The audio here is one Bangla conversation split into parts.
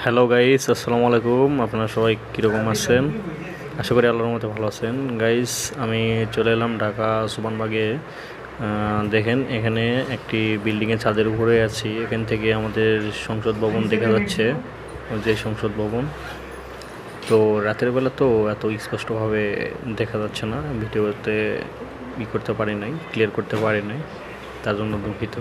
হ্যালো গাইস, আসসালামু আলাইকুম। আপনারা সবাই কীরকম আছেন? আশা করি আল্লাহর মতো ভালো আছেন। গাইস, আমি চলে এলাম ঢাকা সুবানবাগে। দেখেন, এখানে একটি বিল্ডিংয়ের ছাদের উপরে আছি। এখান থেকে আমাদের সংসদ ভবন দেখা যাচ্ছে, যে সংসদ ভবন। তো রাতের বেলা তো এত স্পষ্টভাবে দেখা যাচ্ছে না, ভিডিওতে করতে পারি নাই, ক্লিয়ার করতে পারি নাই, তার জন্য দুঃখিত।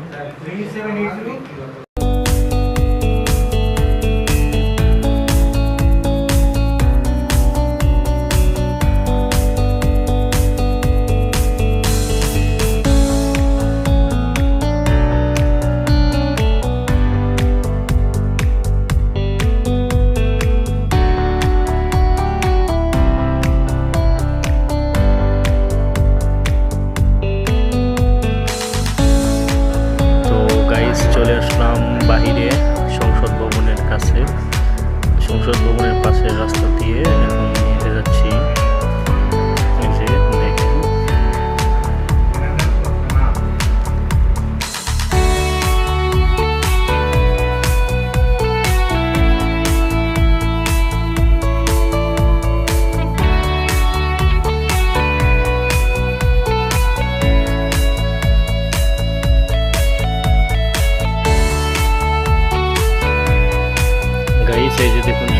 চলে আসলাম বাহিরে সংসদ ভবনের কাছে। সংসদ ভবনের পাশের রাস্তা দিয়ে এখন হেঁটে যাচ্ছি। দেখেন, এই যে দেখুন